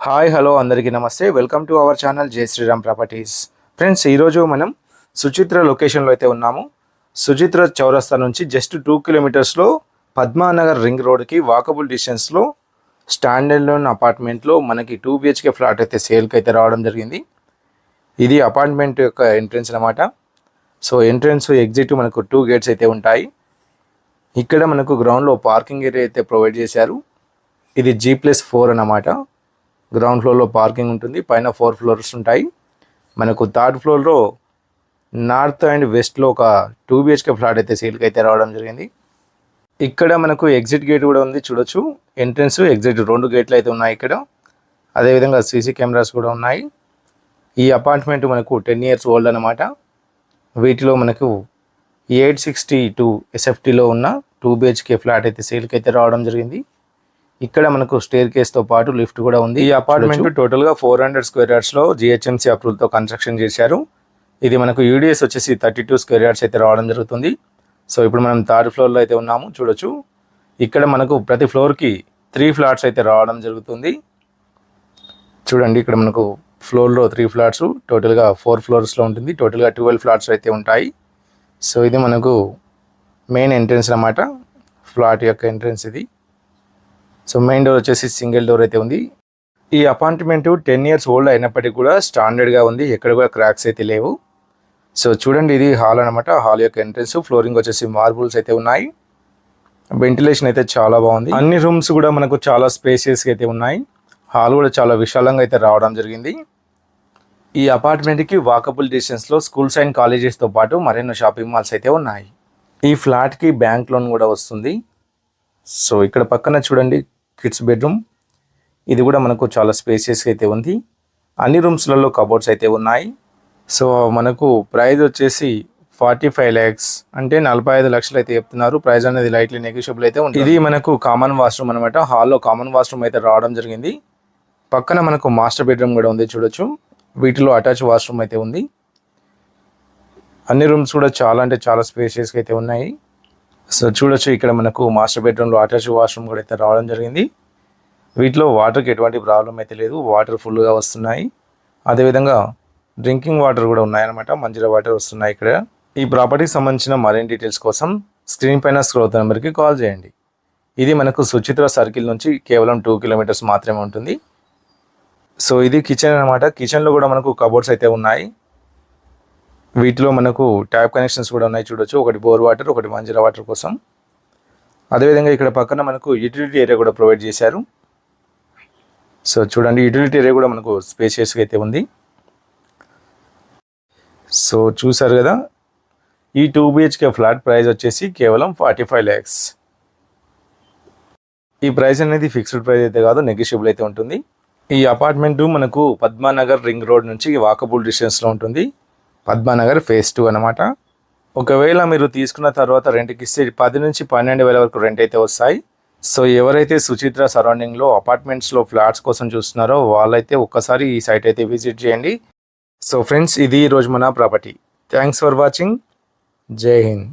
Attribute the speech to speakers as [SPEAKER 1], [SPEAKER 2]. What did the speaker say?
[SPEAKER 1] Hi hello అందరికీ నమస్తే. Welcome to our channel జై శ్రీరామ్ ప్రాపర్టీస్. ఫ్రెండ్స్, ఈరోజు మనం సుచిత్ర లొకేషన్లో అయితే ఉన్నాము. సుచిత్ర చౌరస్తా నుంచి జస్ట్ 2 కిలోమీటర్స్లో పద్మానగర్ రింగ్ రోడ్కి వాకబుల్ డిస్టెన్స్లో స్టాండర్డ్ లోన్ అపార్ట్మెంట్లో మనకి 2 BHK ఫ్లాట్ అయితే సేల్కి అయితే రావడం జరిగింది. ఇది అపార్ట్మెంట్ యొక్క ఎంట్రన్స్ అన్నమాట. సో ఎంట్రన్స్ ఎగ్జిట్ మనకు 2 గేట్స్ అయితే ఉంటాయి. ఇక్కడ మనకు గ్రౌండ్లో పార్కింగ్ ఏరియా అయితే ప్రొవైడ్ చేశారు. ఇది G+4 అన్నమాట. గ్రౌండ్ ఫ్లోర్లో పార్కింగ్ ఉంటుంది. పైన 4 ఫ్లోర్స్ ఉంటాయి. మనకు థర్డ్ ఫ్లోర్లో నార్త్ అండ్ వెస్ట్లో ఒక 2 BHK ఫ్లాట్ అయితే సేల్కి అయితే రావడం జరిగింది. ఇక్కడ మనకు ఎగ్జిట్ గేట్ కూడా ఉంది, చూడొచ్చు. ఎంట్రన్స్ ఎగ్జిట్ 2 గేట్లు అయితే ఉన్నాయి ఇక్కడ. అదేవిధంగా సీసీ కెమెరాస్ కూడా ఉన్నాయి. ఈ అపార్ట్మెంట్ మనకు 10 years ఓల్డ్ అనమాట. వీటిలో మనకు 862 SFTలో ఉన్న 2 BHK ఫ్లాట్ అయితే సేల్కి అయితే రావడం జరిగింది. ఇక్కడ మనకు స్టేర్ కేస్తో పాటు లిఫ్ట్ కూడా ఉంది. ఈ అపార్ట్మెంట్ టోటల్గా 400 స్క్వేర్ యార్డ్స్లో GHMC అప్రూవల్తో కన్స్ట్రక్షన్ చేశారు. ఇది మనకు UDS వచ్చేసి 32 స్క్వేర్ యార్డ్స్ అయితే రావడం జరుగుతుంది. సో ఇప్పుడు మనం థర్డ్ ఫ్లోర్లో అయితే ఉన్నాము, చూడొచ్చు. ఇక్కడ మనకు ప్రతి ఫ్లోర్కి 3 ఫ్లాట్స్ అయితే రావడం జరుగుతుంది. చూడండి, ఇక్కడ మనకు ఫ్లోర్లో 3 ఫ్లాట్స్, టోటల్గా 4 ఫ్లోర్స్లో ఉంటుంది. టోటల్గా 12 ఫ్లాట్స్ అయితే ఉంటాయి. సో ఇది మనకు మెయిన్ ఎంట్రన్స్ అన్నమాట, ఫ్లాట్ యొక్క ఎంట్రన్స్ ఇది. సో మెయిన్ డోర్ వచ్చేసి సింగిల్ డోర్ అయితే ఉంది. ఈ అపార్ట్మెంట్ 10 years ఓల్డ్ అయినప్పటికీ కూడా స్టాండర్డ్గా ఉంది, ఎక్కడ కూడా క్రాక్స్ అయితే లేవు. సో చూడండి, ఇది హాల్ అనమాట. హాల్ యొక్క ఎంట్రన్స్, ఫ్లోరింగ్ వచ్చేసి మార్బుల్స్ అయితే ఉన్నాయి. వెంటిలేషన్ అయితే చాలా బాగుంది. అన్ని రూమ్స్ కూడా మనకు చాలా స్పేసియస్గా అయితే ఉన్నాయి. హాల్ కూడా చాలా విశాలంగా అయితే రావడం జరిగింది. ఈ అపార్ట్మెంట్కి వాకబుల్ డిస్టెన్స్లో స్కూల్స్ అండ్ కాలేజెస్తో పాటు మరెన్నో షాపింగ్ మాల్స్ అయితే ఉన్నాయి. ఈ ఫ్లాట్కి బ్యాంక్ లోన్ కూడా వస్తుంది. సో ఇక్కడ పక్కన చూడండి, కిడ్స్ బెడ్రూమ్. ఇది కూడా మనకు చాలా స్పేసియస్గా అయితే ఉంది. అన్ని రూమ్స్లలో కబోర్డ్స్ అయితే ఉన్నాయి. సో మనకు ప్రైస్ వచ్చేసి 45 lakhs, అంటే 45 లక్షలు అయితే చెప్తున్నారు. ప్రైస్ అనేది లైట్లీ నెగోషియబుల్ అయితే ఉంది. ఇది మనకు కామన్ వాష్రూమ్ అనమాట. హాల్లో కామన్ వాష్రూమ్ అయితే రావడం జరిగింది. పక్కన మనకు మాస్టర్ బెడ్రూమ్ కూడా ఉంది, చూడొచ్చు. వీటిలో అటాచ్ వాష్రూమ్ అయితే ఉంది. అన్ని రూమ్స్ కూడా చాలా అంటే చాలా స్పేషియస్గా అయితే ఉన్నాయి. సో చూడొచ్చు, ఇక్కడ మనకు మాస్టర్ బెడ్రూమ్లో అటాచ్ వాష్రూమ్ కూడా అయితే రావడం జరిగింది. వీటిలో వాటర్కి ఎటువంటి ప్రాబ్లం అయితే లేదు, వాటర్ ఫుల్గా వస్తున్నాయి. అదేవిధంగా డ్రింకింగ్ వాటర్ కూడా ఉన్నాయన్నమాట, మంచిగా వాటర్ వస్తున్నాయి ఇక్కడ. ఈ ప్రాపర్టీకి సంబంధించిన మరిన్ని డీటెయిల్స్ కోసం స్క్రీన్ పైన స్క్రోల్ అవుతున్న నెంబర్కి కాల్ చేయండి. ఇది మనకు సుచిత్ర సర్కిల్ నుంచి కేవలం 2 kilometers మాత్రమే ఉంటుంది. సో ఇది కిచెన్ అనమాట. కిచెన్లో కూడా మనకు కబోర్డ్స్ అయితే ఉన్నాయి. వీటిలో మనకు ట్యాప్ కనెక్షన్స్ కూడా ఉన్నాయి, చూడొచ్చు. ఒకటి బోర్ వాటర్, ఒకటి మంజీరా వాటర్ కోసం. అదేవిధంగా ఇక్కడ పక్కన మనకు యూటిలిటీ ఏరియా కూడా ప్రొవైడ్ చేశారు. సో చూడండి, యూటిలిటీ ఏరియా కూడా మనకు స్పేషియస్గా అయితే ఉంది. సో చూసారు కదా, ఈ 2 BHK ఫ్లాట్ ప్రైస్ వచ్చేసి కేవలం 45 lakhs. ఈ ప్రైస్ అనేది ఫిక్స్డ్ ప్రైస్ అయితే కాదు, నెగోషియబుల్ అయితే ఉంటుంది. ఈ అపార్ట్మెంటు మనకు పద్మానగర్ రింగ్ రోడ్ నుంచి వాకబుల్ డిస్టెన్స్లో ఉంటుంది. పద్మానగర్ phase 2 అనమాట. ఒకవేళ మీరు తీసుకున్న తర్వాత రెంట్కి ఇస్తే 10 నుంచి 12 వేల వరకు రెంట్ అయితే వస్తాయి. సో ఎవరైతే సుచిత్ర సరౌండింగ్లో అపార్ట్మెంట్స్లో ఫ్లాట్స్ కోసం చూస్తున్నారో వాళ్ళైతే ఒక్కసారి ఈ సైట్ అయితే విజిట్ చేయండి. సో ఫ్రెండ్స్, ఇది ఈరోజు మన ప్రాపర్టీ. Thanks for watching. జై హింద్.